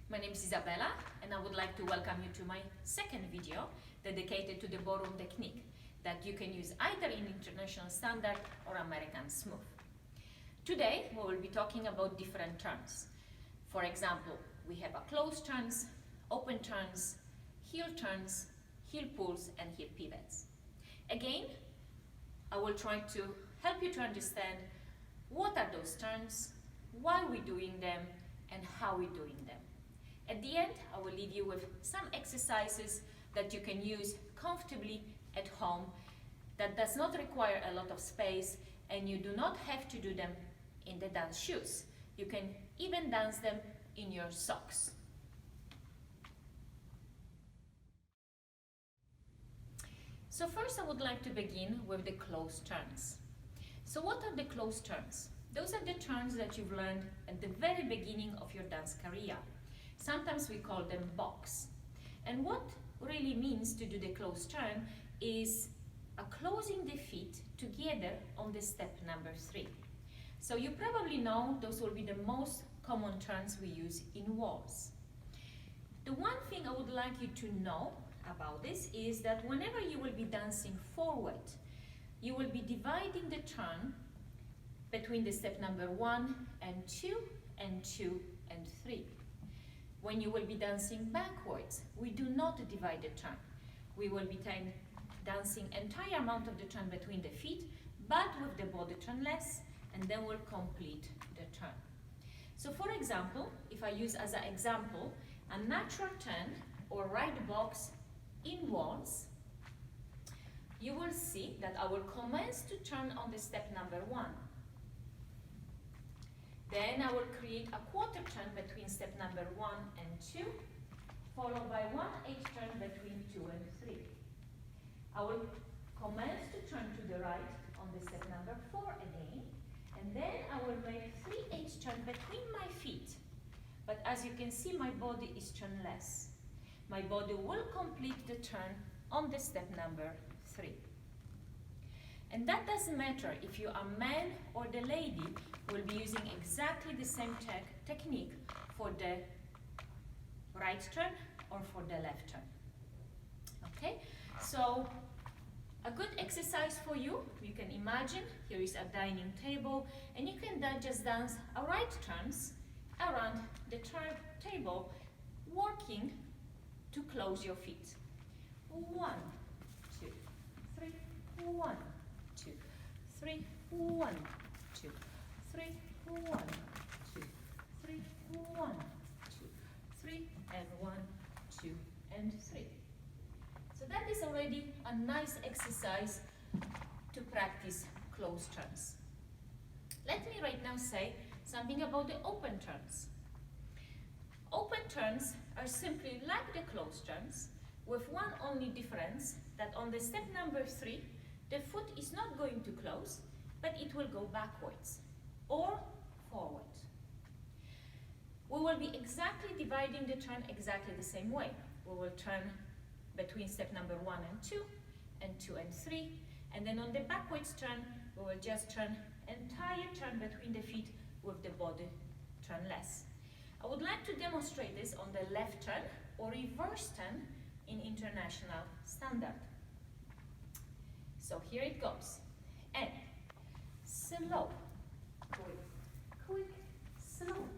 My name is Izabela and I would like to welcome you to my second video dedicated to the ballroom technique that you can use either in International Standard or American Smooth. Today we will be talking about different turns. For example, we have a closed turns, open turns, heel pulls and heel pivots. Again, I will try to help you to understand what are those turns, why we're doing them, and how we're doing them. At the end, I will leave you with some exercises that you can use comfortably at home that does not require a lot of space, and you do not have to do them in the dance shoes. You can even dance them in your socks. So first I would like to begin with the closed turns. So what are the closed turns? Those are the turns that you've learned at the very beginning of your dance career. Sometimes we call them box. And what really means to do the closed turn is closing the feet together on the step number 3. So you probably know those will be the most common turns we use in waltz. The one thing I would like you to know about this is that whenever you will be dancing forward, you will be dividing the turn between the step number 1 and 2 and 2 and 3. When you will be dancing backwards, we do not divide the turn. We will be dancing entire amount of the turn between the feet, but with the body turn less, and then we'll complete the turn. So for example, if I use as an example a natural turn or right box in waltz, you will see that I will commence to turn on the step number 1. Then I will create a quarter turn between step number 1 and 2, followed by 1/8 turn between 2 and 3. I will commence to turn to the right on the step number 4 again, and then I will make 3/8 turn between my feet. But as you can see, my body is turnless. My body will complete the turn on the step number 3. And that doesn't matter if you are man or the lady, will be using exactly the same technique for the right turn or for the left turn. Okay, so a good exercise for you, you can imagine here is a dining table, and you can just dance a right turns around the table, working to close your feet. 1, 2, 3, 1, 2, 3, 1, 2, 3, 1, 2, 3, 1, 2, 3, and 1, 2, and 3. So that is already a nice exercise to practice closed turns. Let me right now say something about the open turns. Open turns are simply like the closed turns, with one only difference, that on the step number 3, the foot is not going to close, but it will go backwards or forward. We will be exactly dividing the turn exactly the same way. We will turn between step number 1 and 2, and 2 and 3, and then on the backwards turn, we will just turn entire turn between the feet with the body turn less. I would like to demonstrate this on the left turn or reverse turn in International Standard. So here it goes. And slow, quick, quick, slow,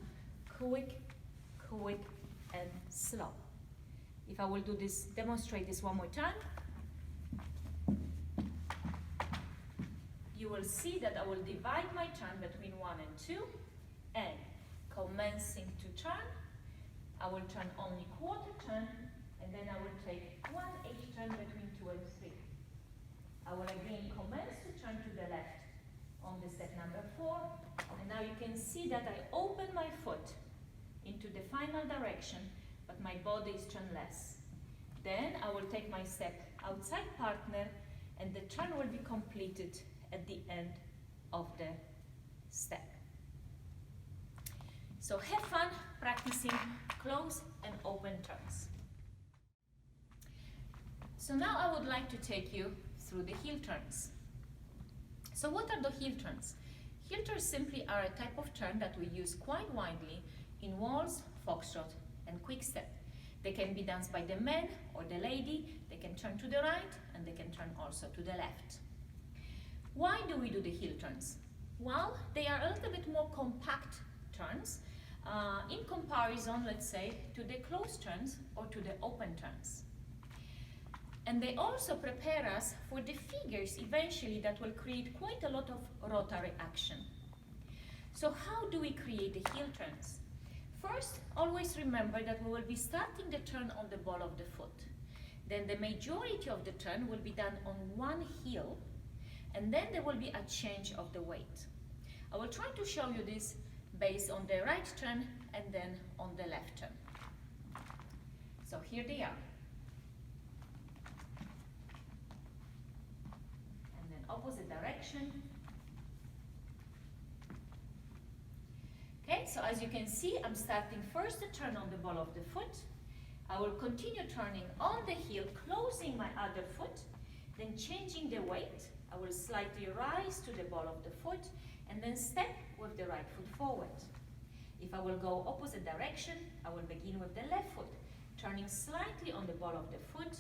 quick, quick, and slow. If I will do this, demonstrate this one more time, you will see that I will divide my turn between 1 and 2, and commencing to turn, I will turn only quarter turn, and then I will take 1/8 turn between 2 and 3. I will again commence to turn to the left on the step number 4, and now you can see that I open my foot into the final direction, but my body is turnless. Then I will take my step outside partner, and the turn will be completed at the end of the step. So have fun practicing closed and open turns. So now I would like to take you through the heel turns. So what are the heel turns? Heel turns simply are a type of turn that we use quite widely in waltz, foxtrot, and quick step. They can be danced by the man or the lady. They can turn to the right and they can turn also to the left. Why do we do the heel turns? Well, they are a little bit more compact turns in comparison, let's say, to the closed turns or to the open turns. And they also prepare us for the figures eventually that will create quite a lot of rotary action. So how do we create the heel turns? First, always remember that we will be starting the turn on the ball of the foot. Then the majority of the turn will be done on one heel, and then there will be a change of the weight. I will try to show you this based on the right turn and then on the left turn. So here they are. And then opposite direction. Okay, so as you can see, I'm starting first the turn on the ball of the foot. I will continue turning on the heel, closing my other foot, then changing the weight. I will slightly rise to the ball of the foot and then step with the right foot forward. If I will go opposite direction, I will begin with the left foot, turning slightly on the ball of the foot.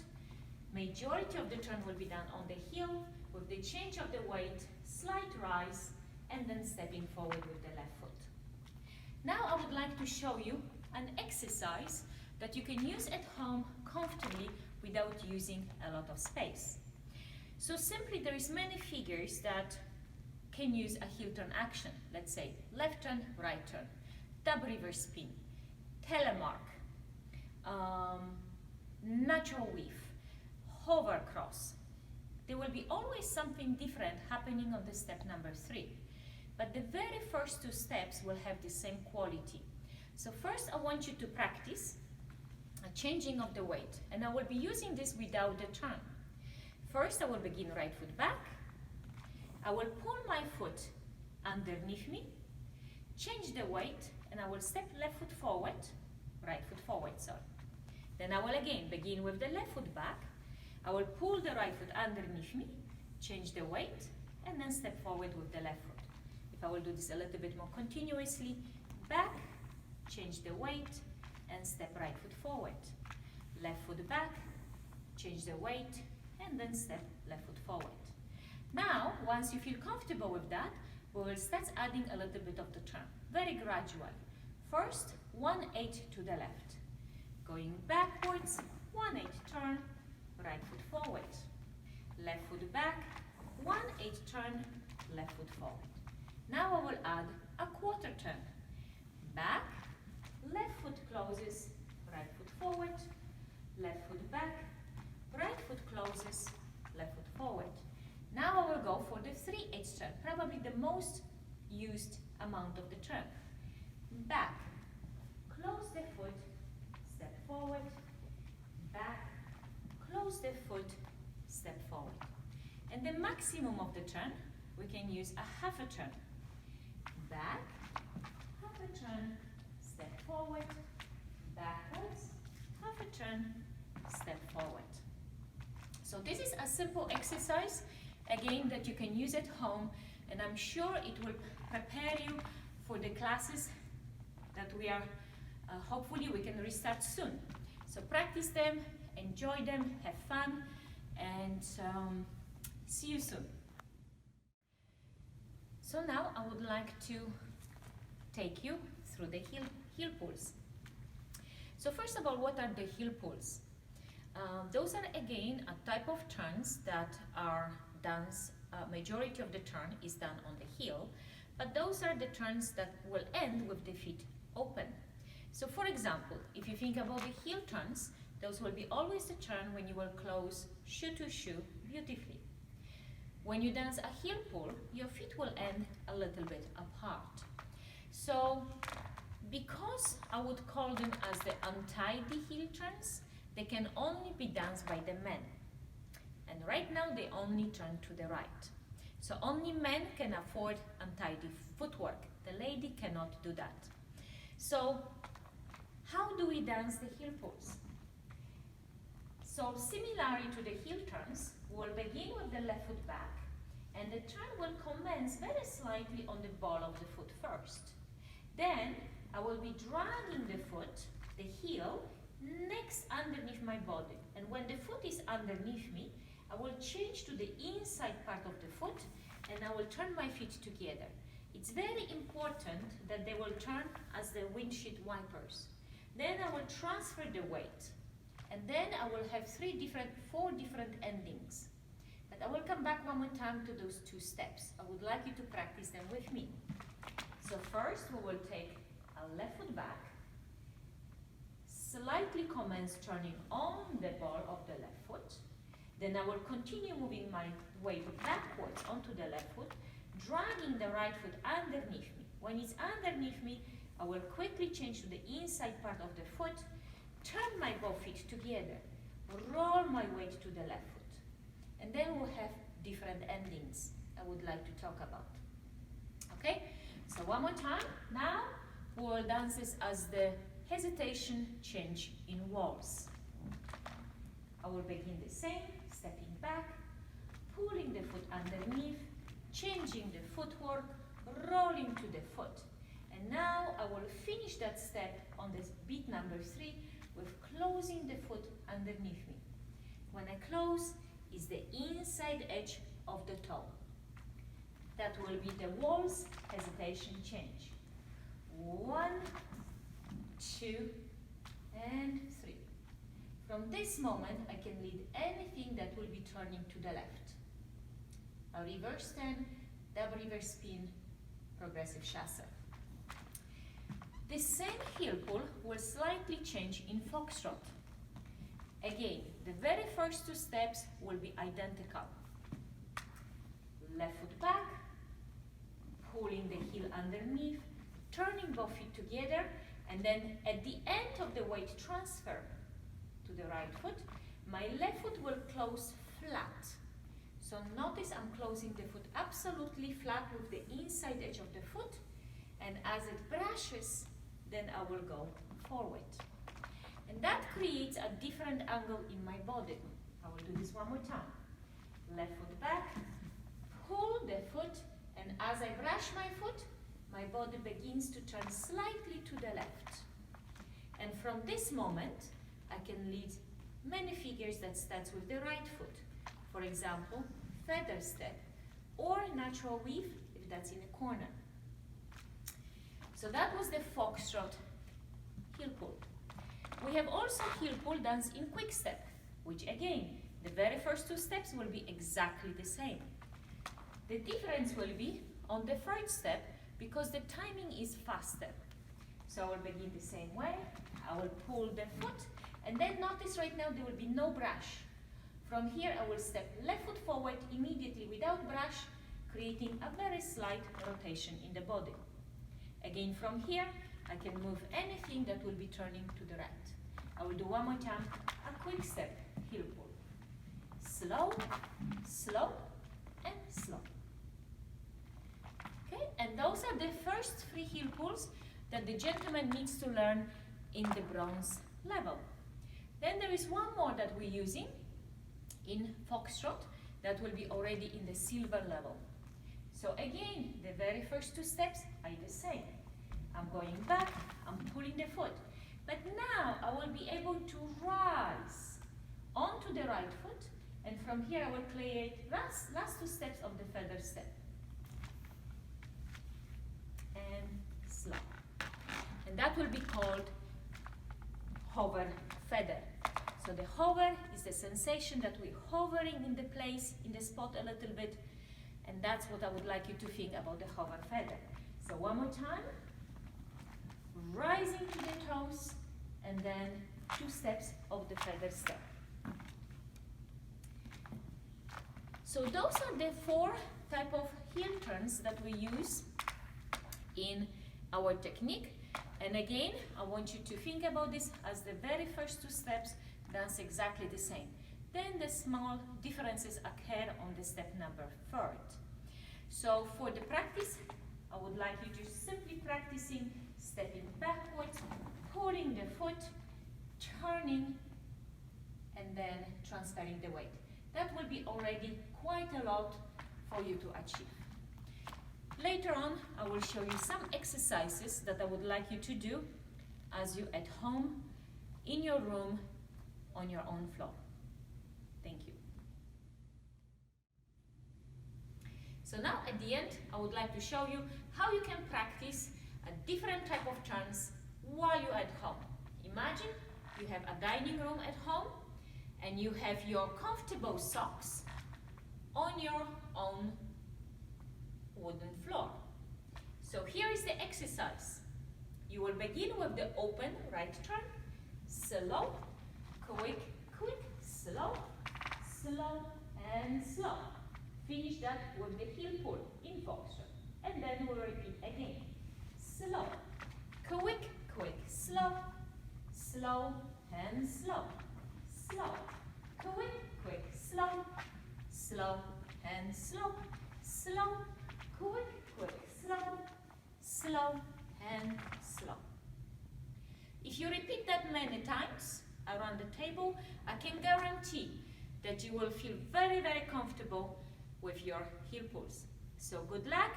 Majority of the turn will be done on the heel with the change of the weight, slight rise, and then stepping forward with the left foot. Now I would like to show you an exercise that you can use at home comfortably without using a lot of space. So simply there is many figures that can use a heel turn action. Let's say left turn, right turn, double reverse spin, telemark, natural weave, hover cross. There will be always something different happening on the step number 3. But the very first 2 steps will have the same quality. So first I want you to practice a changing of the weight, and I will be using this without the turn. First I will begin right foot back. I will pull my foot underneath me, change the weight, and I will step left foot forward, right foot forward, sorry. Then I will again begin with the left foot back. I will pull the right foot underneath me, change the weight, and then step forward with the left foot. If I will do this a little bit more continuously, back, change the weight, and step right foot forward. Left foot back, change the weight, and then step left foot forward. Now, once you feel comfortable with that, we will start adding a little bit of the turn, very gradual. First, 1/8 to the left. Going backwards, 1/8 turn, right foot forward. Left foot back, 1/8 turn, left foot forward. Now I will add a quarter turn. Back, left foot closes, right foot forward, left foot back, right foot closes, left foot forward. Now I will go for the 3/8 turn, probably the most used amount of the turn. Back, close the foot, step forward, back, close the foot, step forward. And the maximum of the turn, we can use a half a turn. Back, half a turn, step forward, backwards, half a turn, step forward. So this is a simple exercise, again, that you can use at home, and I'm sure it will prepare you for the classes that we are, hopefully we can restart soon. So practice them, enjoy them, have fun, and see you soon. So now I would like to take you through the heel pulls. So first of all, what are the heel pulls? Those are again a type of turns that are done, majority of the turn is done on the heel, but those are the turns that will end with the feet open. So for example, if you think about the heel turns, those will be always the turn when you will close shoe to shoe beautifully. When you dance a heel pull, your feet will end a little bit apart. So because I would call them as the untidy heel turns, they can only be danced by the men. And right now they only turn to the right. So only men can afford untidy footwork. The lady cannot do that. So how do we dance the heel pulls? So similarly to the heel turns, we'll begin with the left foot back, and the turn will commence very slightly on the ball of the foot first. Then I will be dragging the foot the heel next underneath my body. And when the foot is underneath me, I will change to the inside part of the foot and I will turn my feet together. It's very important that they will turn as the windshield wipers. Then I will transfer the weight. And then I will have four different endings. But I will come back one more time to those two steps. I would like you to practice them with me. So first we will take our left foot back, slightly commence turning on the ball of the left foot. Then I will continue moving my weight backwards onto the left foot, dragging the right foot underneath me. When it's underneath me, I will quickly change to the inside part of the foot, turn my both feet together, roll my weight to the left foot. And then we'll have different endings I would like to talk about. Okay? So one more time. Now we will dance this as the hesitation change in waltz. I will begin the same, stepping back, pulling the foot underneath, changing the footwork, rolling to the foot. And now I will finish that step on this beat number 3 with closing the foot underneath me. When I close, is the inside edge of the toe. That will be the waltz hesitation change. 1, 2, and 3. From this moment, I can lead anything that will be turning to the left. A reverse turn, double reverse spin, progressive chasseur. The same heel pull will slightly change in foxtrot. Again, the very first 2 steps will be identical. Left foot back, pulling the heel underneath, turning both feet together, and then at the end of the weight transfer to the right foot, my left foot will close flat. So notice I'm closing the foot absolutely flat with the inside edge of the foot, and as it brushes, then I will go forward. And that creates a different angle in my body. I will do this one more time. Left foot back, pull the foot, and as I brush my foot, my body begins to turn slightly to the left. And from this moment, I can lead many figures that starts with the right foot. For example, feather step, or natural weave, if that's in a corner. So that was the foxtrot heel pull. We have also heel pull dance in quick step, which again, the very first 2 steps will be exactly the same. The difference will be on the third step because the timing is faster. So I will begin the same way. I will pull the foot, and then notice right now there will be no brush. From here I will step left foot forward immediately without brush, creating a very slight rotation in the body. Again, from here, I can move anything that will be turning to the right. I will do one more time, a quick step, heel pull. Slow, slow, and slow. Okay, and those are the first 3 heel pulls that the gentleman needs to learn in the bronze level. Then there is one more that we're using in foxtrot that will be already in the silver level. So again, the very first 2 steps are the same. I'm going back, I'm pulling the foot. But now I will be able to rise onto the right foot, and from here I will create last 2 steps of the feather step. And slow. And that will be called hover feather. So the hover is the sensation that we're hovering in the place, in the spot a little bit, and that's what I would like you to think about the hover feather. So one more time, rising to the toes, and then 2 steps of the feather step. So those are the 4 type of heel turns that we use in our technique. And again, I want you to think about this as the very first 2 steps dance exactly the same. Then the small differences occur on the step number 3. So for the practice, I would like you to simply practicing stepping backwards, pulling the foot, turning, and then transferring the weight. That will be already quite a lot for you to achieve. Later on, I will show you some exercises that I would like you to do as you at home, in your room, on your own floor. Thank you. So now at the end, I would like to show you how you can practice a different type of turns while you're at home. Imagine you have a dining room at home and you have your comfortable socks on your own wooden floor. So here is the exercise. You will begin with the open right turn, slow, quick, quick, slow, slow, and slow. Finish that with the heel pull in foxtrot, and then we'll repeat again. Slow, quick, quick, slow, slow, and slow, slow, quick, quick, slow, slow, and slow, slow, quick, quick, slow, slow, and slow. If you repeat that many times around the table, I can guarantee that you will feel very, very comfortable with your heel pulls. So good luck,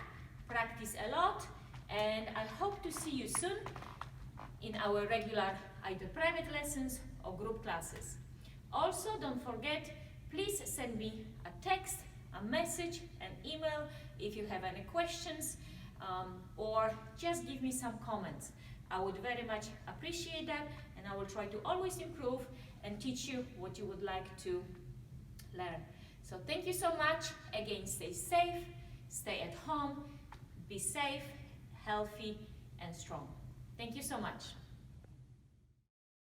practice a lot, and I hope to see you soon in our regular either private lessons or group classes. Also, don't forget, please send me a text, a message, an email if you have any questions, or just give me some comments. I would very much appreciate that, and I will try to always improve and teach you what you would like to learn. So thank you so much. Again, stay safe, stay at home, be safe, healthy, and strong. Thank you so much.